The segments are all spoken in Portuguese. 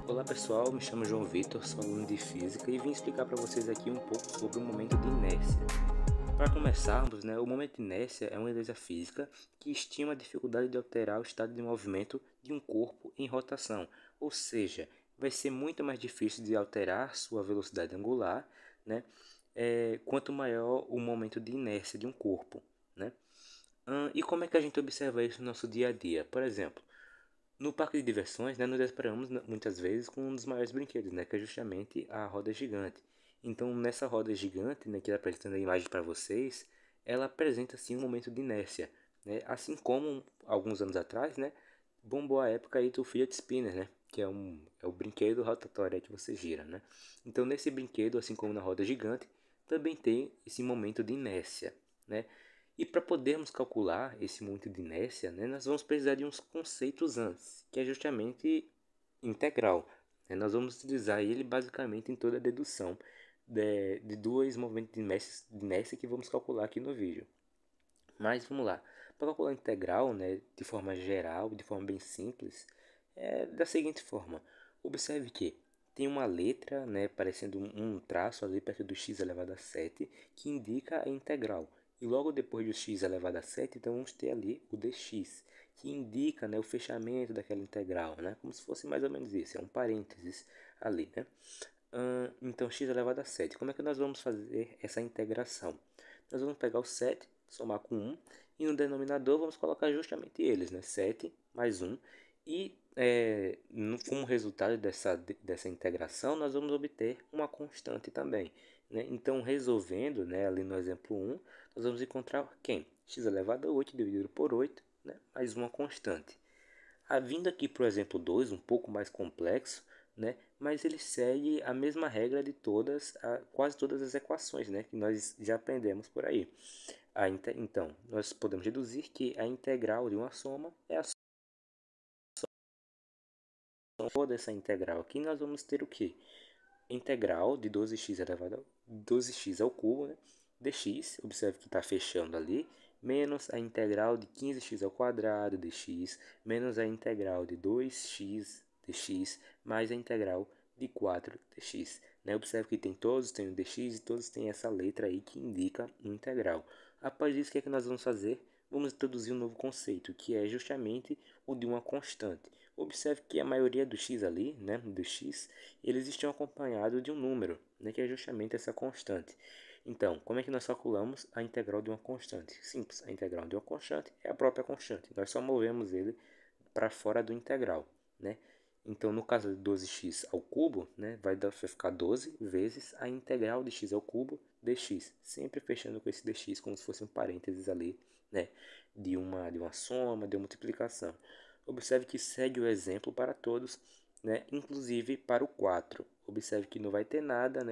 Olá pessoal, me chamo João Vitor, sou aluno de Física e vim explicar para vocês aqui um pouco sobre o momento de inércia. Para começarmos, o momento de inércia é uma ideia física que estima a dificuldade de alterar o estado de movimento de um corpo em rotação, ou seja, vai ser muito mais difícil de alterar sua velocidade angular, quanto maior o momento de inércia de um corpo. E como é que a gente observa isso no nosso dia a dia? Por exemplo, no parque de diversões, nos deparamos muitas vezes com um dos maiores brinquedos, que é justamente a roda gigante. Então, nessa roda gigante, que está apresentando a imagem para vocês, ela apresenta sim um momento de inércia, assim como alguns anos atrás, bombou a época aí do Fiat Spinner, que é o brinquedo rotatório que você gira, Então, nesse brinquedo, assim como na roda gigante, também tem esse momento de inércia, E para podermos calcular esse momento de inércia, nós vamos precisar de uns conceitos antes, que é justamente integral. Nós vamos utilizar ele basicamente em toda a dedução de dois movimentos de inércia que vamos calcular aqui no vídeo. Mas vamos lá. Para calcular a integral, de forma geral, de forma bem simples, é da seguinte forma. Observe que tem uma letra, parecendo um traço ali perto do x elevado a 7, que indica a integral. E logo depois do x elevado a 7, então vamos ter ali o dx, que indica, o fechamento daquela integral, como se fosse mais ou menos isso, é um parênteses ali, Então, x elevado a 7. Como é que nós vamos fazer essa integração? Nós vamos pegar o 7, somar com 1, e no denominador vamos colocar justamente eles, 7 mais 1. E como resultado dessa integração, nós vamos obter uma constante também. Então, resolvendo ali no exemplo 1, nós vamos encontrar quem? X elevado a 8 dividido por 8, mais uma constante. Vindo aqui para o exemplo 2, um pouco mais complexo, mas ele segue a mesma regra de quase todas as equações, que nós já aprendemos por aí. Então, nós podemos deduzir que a integral de uma soma é a soma dessa integral aqui. Nós vamos ter o quê? Integral de 12x elevado a 12x ao cubo, dx, observe que está fechando ali, menos a integral de 15x ao quadrado dx, menos a integral de 2x dx, mais a integral de 4dx. Observe que todos têm o dx e todos têm essa letra aí que indica integral. Após isso, o que é que nós vamos fazer? Vamos introduzir um novo conceito, que é justamente o de uma constante. Observe que a maioria do x ali, do x, eles estão acompanhados de um número, que é justamente essa constante. Então, como é que nós calculamos a integral de uma constante? Simples, a integral de uma constante é a própria constante. Nós só movemos ele para fora do integral, Então, no caso de 12x ao cubo, vai ficar 12 vezes a integral de x ao cubo dx, sempre fechando com esse dx como se fosse um parênteses ali, de uma soma, de uma multiplicação. Observe que segue o exemplo para todos, inclusive para o 4. Observe que não vai ter nada,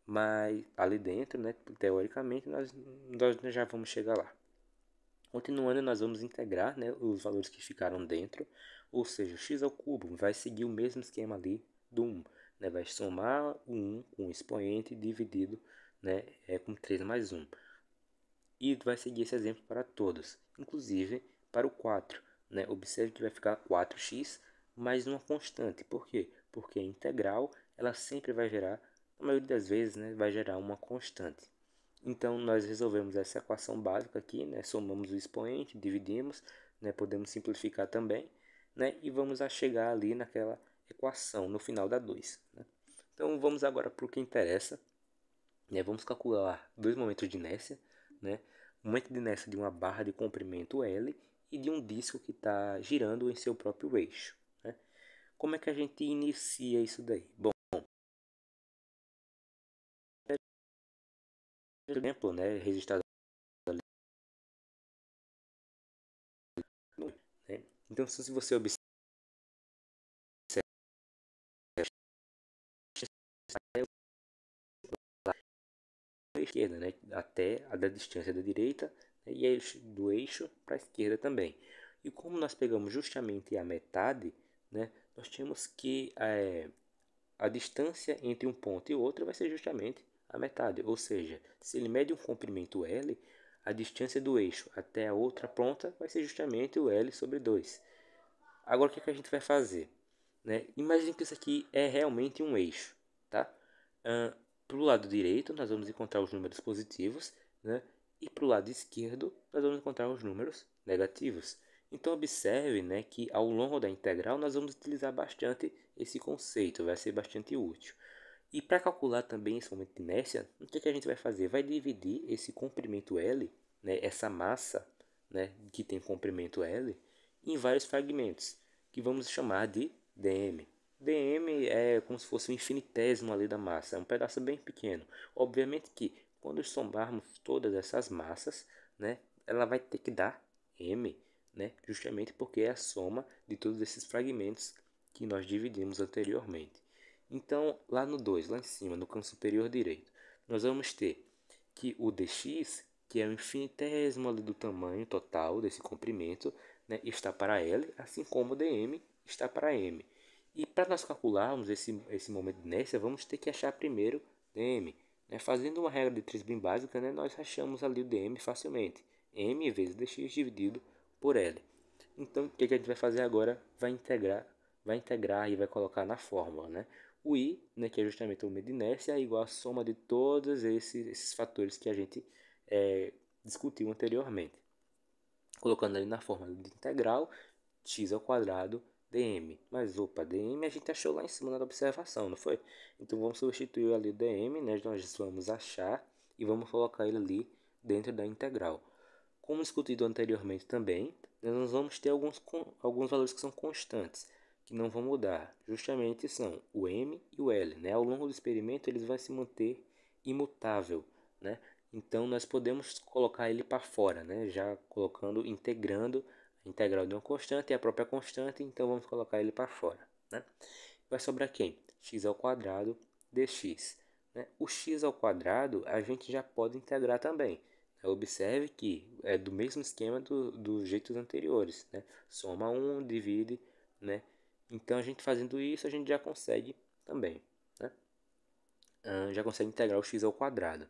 mas ali dentro, teoricamente, nós já vamos chegar lá. Continuando, nós vamos integrar os valores que ficaram dentro, ou seja, x ao cubo vai seguir o mesmo esquema ali do 1. Vai somar o 1 com o expoente dividido com 3 mais 1. E vai seguir esse exemplo para todos, inclusive para o 4. Observe que vai ficar 4x mais uma constante. Por quê? Porque a integral ela sempre vai gerar, na maioria das vezes, vai gerar uma constante. Então, nós resolvemos essa equação básica aqui, somamos o expoente, dividimos, podemos simplificar também, e vamos a chegar ali naquela equação no final da 2. Então, vamos agora para o que interessa. Vamos calcular dois momentos de inércia, o momento de inércia de uma barra de comprimento L e de um disco que está girando em seu próprio eixo. Como é que a gente inicia isso daí? Bom, exemplo, registrado ali, Então, se você observar a esquerda, até a da distância da direita, né, e do eixo para a esquerda também. E como nós pegamos justamente a metade, né, nós tínhamos que a distância entre um ponto e outro vai ser justamente a metade. Ou seja, se ele mede um comprimento L, a distância do eixo até a outra ponta vai ser justamente o L sobre 2. Agora o que a gente vai fazer? Né? Imagine que isso aqui é realmente um eixo. Tá? Para o lado direito nós vamos encontrar os números positivos, né? E para o lado esquerdo nós vamos encontrar os números negativos. Então observe, né, que ao longo da integral nós vamos utilizar bastante esse conceito, vai ser bastante útil. E para calcular também esse momento de inércia, o que a gente vai fazer? Vai dividir esse comprimento L, né, essa massa, né, que tem comprimento L, em vários fragmentos, que vamos chamar de dm. Dm é como se fosse um infinitésimo ali da massa, é um pedaço bem pequeno. Obviamente que quando somarmos todas essas massas, né, ela vai ter que dar m, né, justamente porque é a soma de todos esses fragmentos que nós dividimos anteriormente. Então, lá no 2, lá em cima, no canto superior direito, nós vamos ter que o dx, que é o infinitésimo ali do tamanho total desse comprimento, né, está para L, assim como o dm está para M. E para nós calcularmos esse momento de inércia, vamos ter que achar primeiro dm. Né? Fazendo uma regra de 3 bem básica, né, nós achamos ali o dm facilmente. M vezes dx dividido por L. Então, o que a gente vai fazer agora? Vai integrar e vai colocar na fórmula, né? O I, né, que é justamente o momento de inércia, é igual à soma de todos esses fatores que a gente discutiu anteriormente. Colocando ali na fórmula de integral, x ao quadrado dm. Mas, opa, dm a gente achou lá em cima na observação, não foi? Então, vamos substituir ali o dm, né? Nós vamos achar e vamos colocar ele ali dentro da integral. Como discutido anteriormente também, nós vamos ter alguns valores que são constantes, que não vão mudar. Justamente são o m e o l. Né? Ao longo do experimento, eles vão se manter imutável. Né? Então, nós podemos colocar ele para fora, né? Já colocando, integrando a integral de uma constante e a própria constante. Então, vamos colocar ele para fora. Né? Vai sobrar quem? X ao quadrado dx. Né? O x ao quadrado a gente já pode integrar também. Observe que é do mesmo esquema dos jeitos anteriores, né? Soma 1, divide, né? Então, a gente fazendo isso, a gente já consegue também, né? Já consegue integrar o x ao quadrado.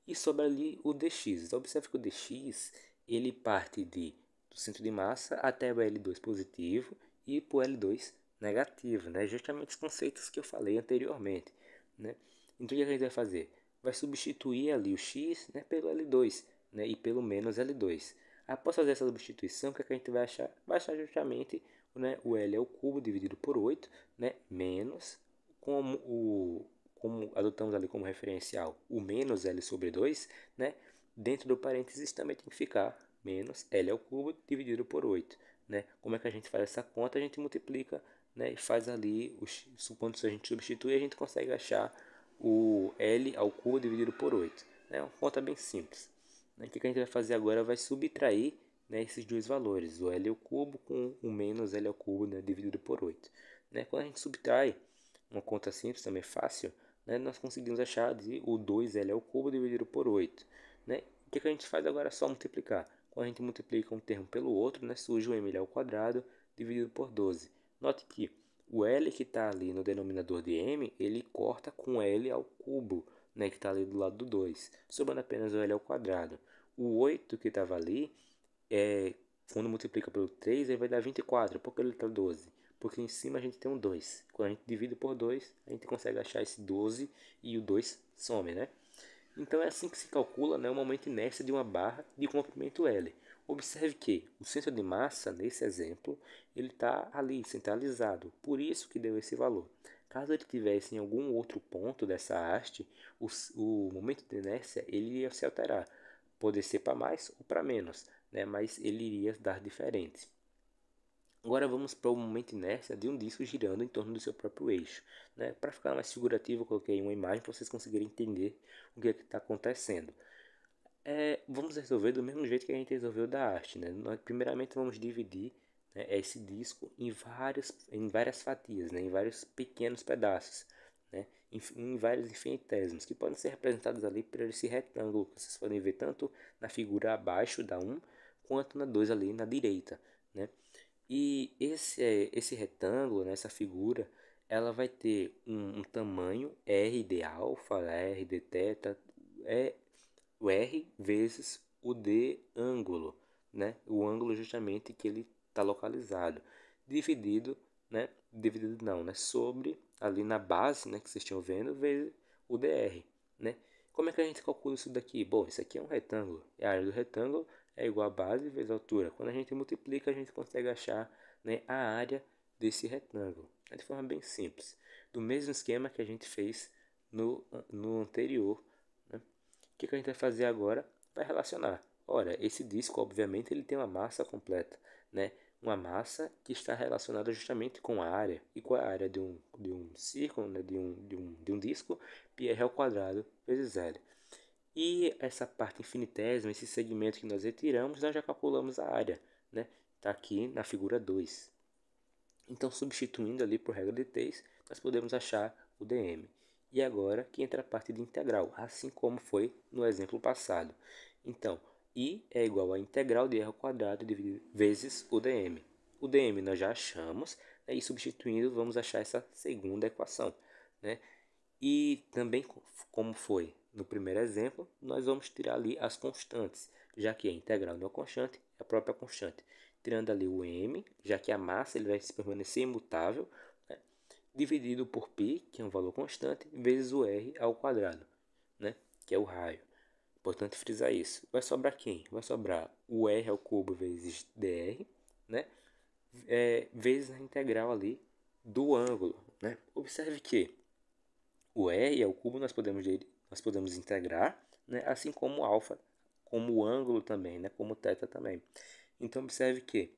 E sobra ali o dx. Então, observe que o dx, ele parte do centro de massa até o L2 positivo e para o L2 negativo, né? Justamente os conceitos que eu falei anteriormente, né? Então, o que a gente vai fazer? Vai substituir ali o x, né, pelo L2, né, e pelo menos L2. Após fazer essa substituição, o que a gente vai achar? Vai achar justamente, né, o L ao cubo dividido por 8, né, menos, como adotamos ali como referencial o menos L sobre 2, né, dentro do parênteses também tem que ficar menos L ao cubo dividido por 8. Né? Como é que a gente faz essa conta? A gente multiplica, né, e faz ali, supondo que a gente substitui, a gente consegue achar o L ao cubo dividido por 8. É uma conta bem simples. O que a gente vai fazer agora? Vai subtrair, né, esses dois valores, o L ao cubo com o menos L ao cubo, né, dividido por 8. Né? Quando a gente subtrai, uma conta simples, também fácil, né, nós conseguimos achar o 2L ao cubo dividido por 8. Né? O que a gente faz agora? É só multiplicar. Quando a gente multiplica um termo pelo outro, né, surge o ml ao quadrado dividido por 12. Note que o L que está ali no denominador de m, ele corta com L ao cubo, né, que está ali do lado do 2, sobrando apenas o L ao quadrado. O 8 que estava ali, quando multiplica pelo 3, ele vai dar 24. Por que ele está 12? Porque em cima a gente tem um 2. Quando a gente divide por 2, a gente consegue achar esse 12 e o 2 some, né? Então é assim que se calcula, né, o momento de inércia de uma barra de comprimento L. Observe que o centro de massa, nesse exemplo, ele está ali, centralizado. Por isso que deu esse valor. Caso ele tivesse em algum outro ponto dessa haste, o momento de inércia ele ia se alterar. Pode ser para mais ou para menos, né, mas ele iria dar diferente. Agora vamos para o momento de inércia de um disco girando em torno do seu próprio eixo. Né? Para ficar mais figurativo, eu coloquei uma imagem para vocês conseguirem entender o que está acontecendo. Vamos resolver do mesmo jeito que a gente resolveu da arte. Né? Nós, primeiramente vamos dividir, né, esse disco em várias fatias, né, em vários pequenos pedaços. Né? em vários infinitesimos, que podem ser representados ali por esse retângulo, que vocês podem ver tanto na figura abaixo da 1, quanto na 2 ali na direita, né? E esse retângulo, né, essa figura, ela vai ter um tamanho R de alfa, R de teta, é o R vezes o D ângulo, né? O ângulo justamente que ele está localizado, dividido, né? Dividido não, né? Sobre ali na base, né? Que vocês estão vendo, vezes o DR, né? Como é que a gente calcula isso daqui? Bom, isso aqui é um retângulo. E a área do retângulo é igual a base vezes a altura. Quando a gente multiplica, a gente consegue achar, né, a área desse retângulo. É de forma bem simples. Do mesmo esquema que a gente fez no anterior, né? O que a gente vai fazer agora? Vai relacionar. Ora, esse disco, obviamente, ele tem uma massa completa, né? Uma massa que está relacionada justamente com a área. E qual é a área de um círculo, né? de um disco? Πr ao quadrado vezes L. E essa parte infinitésima, esse segmento que nós retiramos, nós já calculamos a área, né? Está aqui na figura 2. Então, substituindo ali por regra de 3, nós podemos achar o dm. E agora que entra a parte de integral, assim como foi no exemplo passado. Então, I é igual a integral de r ao quadrado vezes o dm. O dm nós já achamos, né, e substituindo vamos achar essa segunda equação, né? E também, como foi no primeiro exemplo, nós vamos tirar ali as constantes, já que a integral de uma constante é a própria constante. Tirando ali o m, já que a massa ele vai se permanecer imutável, né? Dividido por π, que é um valor constante, vezes o r ao quadrado, né? Que é o raio. Importante frisar isso. Vai sobrar quem? Vai sobrar o r ao cubo vezes dr, né? Vezes a integral ali do ângulo, né? Observe que o r ao cubo nós podemos integrar, né? Assim como o alfa, como o ângulo também, né? Como o θ também. Então, observe que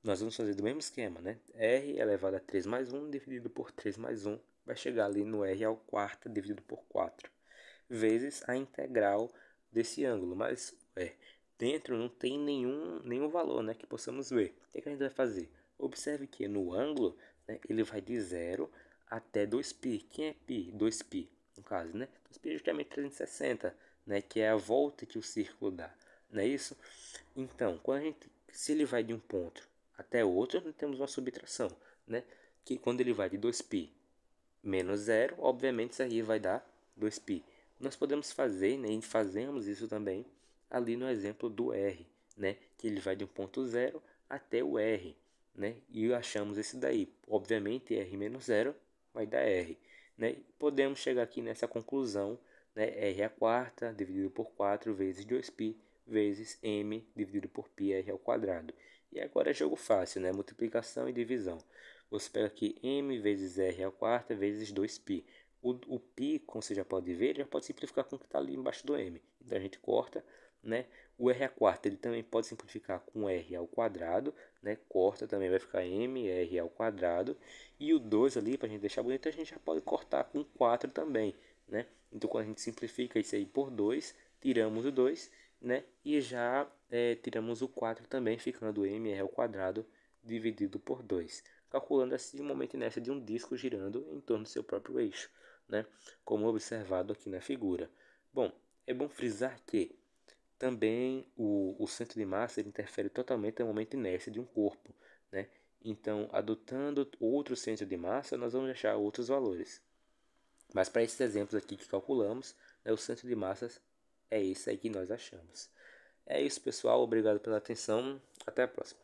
nós vamos fazer do mesmo esquema, né? R elevado a 3 mais 1 dividido por 3 mais 1 vai chegar ali no r ao quarto dividido por 4, vezes a integral desse ângulo. Mas dentro não tem nenhum valor, né, que possamos ver. O que a gente vai fazer? Observe que no ângulo, né, ele vai de 0 até 2π. Quem é π? 2π, no caso, né? 2π é justamente 360, né, que é a volta que o círculo dá. Não é isso? Então, se ele vai de um ponto até outro, nós temos uma subtração, né? Que quando ele vai de 2π menos 0, obviamente isso aí vai dar 2π. Nós podemos fazer, né, e fazemos isso também ali no exemplo do R, né? Que ele vai de um ponto 0 até o R, né? E achamos esse daí. Obviamente, R menos 0 vai dar R, né? Podemos chegar aqui nessa conclusão, né? R à quarta dividido por 4 vezes 2π vezes m dividido por πr ao quadrado. E agora é jogo fácil, né? Multiplicação e divisão. Você pega aqui m vezes r ao quarta vezes 2π. O π, como você já pode ver, já pode simplificar com o que está ali embaixo do m. Então a gente corta, né? O r à quarta ele também pode simplificar com r ao quadrado, né? Corta também vai ficar mr ao quadrado. E o 2 ali, para a gente deixar bonito, a gente já pode cortar com 4 também, né? Então quando a gente simplifica isso aí por 2, tiramos o 2, né? E já tiramos o 4 também, ficando mr ao quadrado dividido por 2. Calculando assim o momento inércia de um disco girando em torno do seu próprio eixo, né? Como observado aqui na figura. Bom, é bom frisar que também o centro de massa ele interfere totalmente no momento inércia de um corpo, né? Então, adotando outro centro de massa, nós vamos achar outros valores. Mas para esses exemplos aqui que calculamos, né, o centro de massas é esse aí que nós achamos. É isso, pessoal. Obrigado pela atenção. Até a próxima.